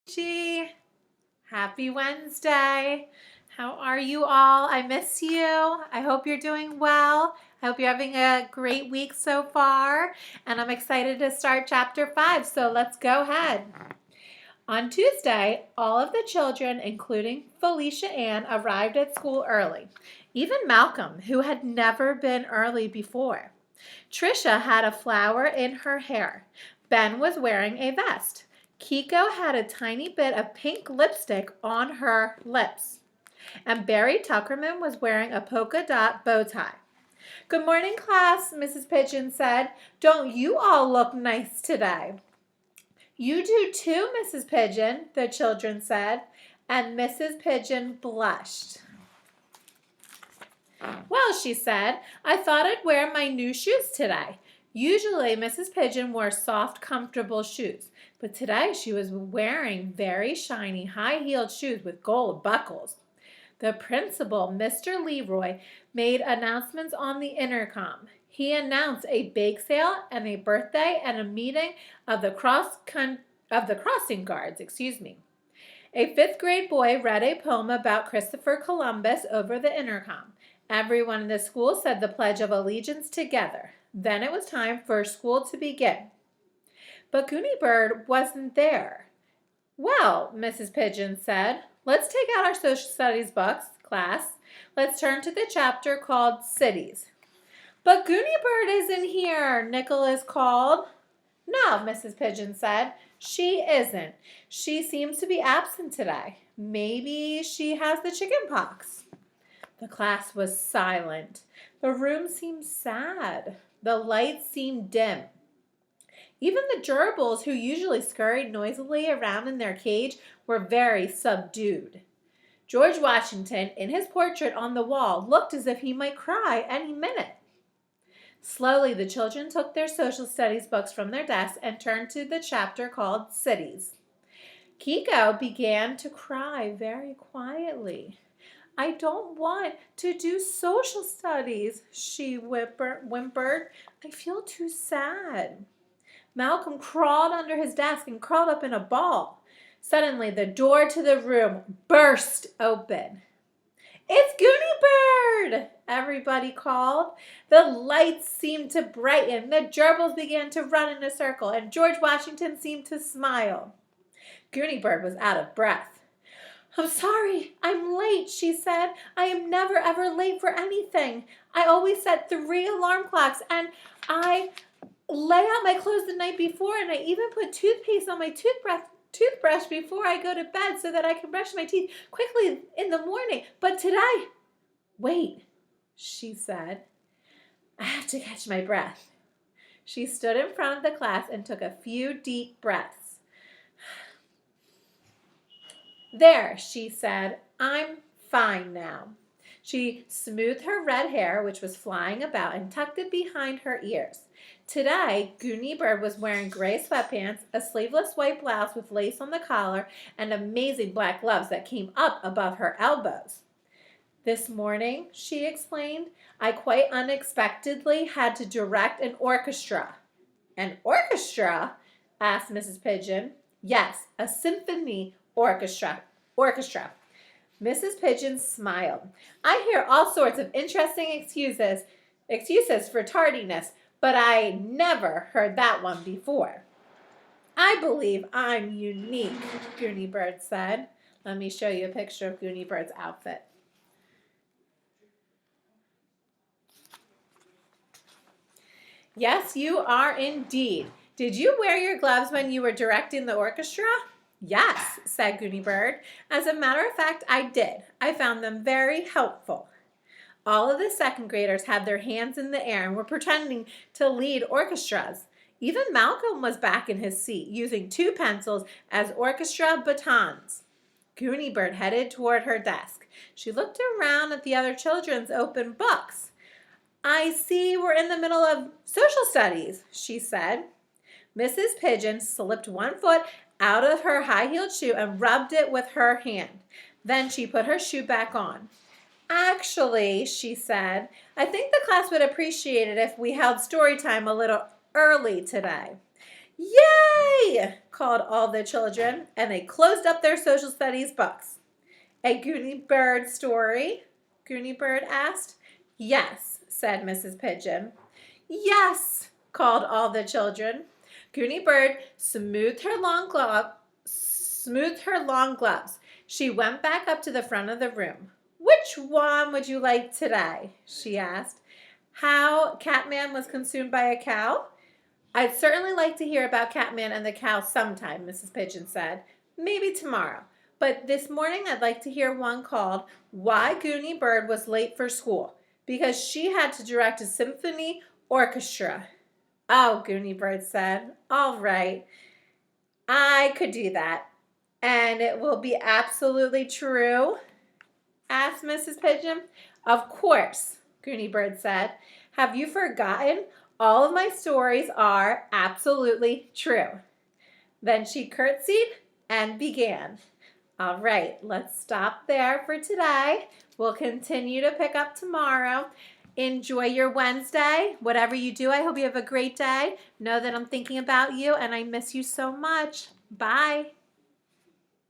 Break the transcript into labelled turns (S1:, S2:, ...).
S1: Gee, happy Wednesday. How are you all? I miss you. I hope you're doing well. I hope you're having a great week so far. And I'm excited to start chapter 5. So let's go ahead. On Tuesday, all of the children, including Felicia Ann, arrived at school early. Even Malcolm, who had never been early before. Trisha had a flower in her hair. Ben was wearing a vest. Kiko had a tiny bit of pink lipstick on her lips. And Barry Tuckerman was wearing a polka dot bow tie. "Good morning, class," Mrs. Pigeon said. "Don't you all look nice today?" "You do too, Mrs. Pigeon," the children said, and Mrs. Pigeon blushed. "Well," she said, "I thought I'd wear my new shoes today." Usually, Mrs. Pigeon wore soft, comfortable shoes, but today she was wearing very shiny, high-heeled shoes with gold buckles. The principal, Mr. Leroy, made announcements on the intercom. He announced a bake sale and a birthday and a meeting of the crossing guards. A fifth-grade boy read a poem about Christopher Columbus over the intercom. Everyone in the school said the Pledge of Allegiance together. Then it was time for school to begin. But Goony Bird wasn't there. "Well," Mrs. Pigeon said, "let's take out our social studies books, class. Let's turn to the chapter called Cities." "But Goony Bird isn't here," Nicholas called. "No," Mrs. Pigeon said, "she isn't. She seems to be absent today. Maybe she has the chicken pox." The class was silent. The room seemed sad. The lights seemed dim. Even the gerbils, who usually scurried noisily around in their cage, were very subdued. George Washington, in his portrait on the wall, looked as if he might cry any minute. Slowly, the children took their social studies books from their desks and turned to the chapter called Cities. Kiko began to cry very quietly. "I don't want to do social studies," she whimpered. "I feel too sad." Malcolm crawled under his desk and curled up in a ball. Suddenly, the door to the room burst open. "It's Goony Bird!" everybody called. The lights seemed to brighten, the gerbils began to run in a circle, and George Washington seemed to smile. Goony Bird was out of breath. "I'm sorry, I'm late," she said. "I am never ever late for anything. I always set 3 alarm clocks, and I lay out my clothes the night before, and I even put toothpaste on my toothbrush before I go to bed so that I can brush my teeth quickly in the morning. But today—" "Wait," she said. "I have to catch my breath." She stood in front of the class and took a few deep breaths. "There," she said, "I'm fine now." She smoothed her red hair, which was flying about, and tucked it behind her ears. Today, Goony Bird was wearing gray sweatpants, a sleeveless white blouse with lace on the collar, and amazing black gloves that came up above her elbows. "This morning," she explained, "I quite unexpectedly had to direct an orchestra." "An orchestra?" asked Mrs. Pigeon. "Yes, a symphony orchestra. Mrs. Pigeon smiled. "I hear all sorts of interesting excuses for tardiness, but I never heard that one before." "I believe I'm unique," Goony Bird said. Let me show you a picture of Goony Bird's outfit. "Yes, you are indeed. Did you wear your gloves when you were directing the orchestra?" "Yes," said Goony Bird. "As a matter of fact, I did. I found them very helpful." All of the second graders had their hands in the air and were pretending to lead orchestras. Even Malcolm was back in his seat, using 2 pencils as orchestra batons. Goony Bird headed toward her desk. She looked around at the other children's open books. "I see we're in the middle of social studies," she said. Mrs. Pigeon slipped one foot out of her high-heeled shoe and rubbed it with her hand. Then she put her shoe back on. "Actually," she said, "I think the class would appreciate it if we held story time a little early today." Yay! Called all the children, and they closed up their social studies books. A Goonie Bird story? Goonie Bird asked. Yes, said Mrs. Pigeon. Yes, called all the children. Goonie Bird smoothed her long gloves. She went back up to the front of the room. Which one would you like today? She asked. How Catman was consumed by a cow? I'd certainly like to hear about Catman and the cow sometime, Mrs. Pigeon said. Maybe tomorrow. But this morning I'd like to hear one called Why Goonie Bird Was Late for School, because she had to direct a symphony orchestra. Oh, Goonie Bird said. All right. I could do that. And it will be absolutely true? Asked Mrs. Pigeon. Of course, Goonie Bird said. Have you forgotten? All of my stories are absolutely true. Then she curtsied and began. All right, let's stop there for today. We'll continue to pick up tomorrow. Enjoy your Wednesday. Whatever you do, I hope you have a great day. Know that I'm thinking about you and I miss you so much. Bye.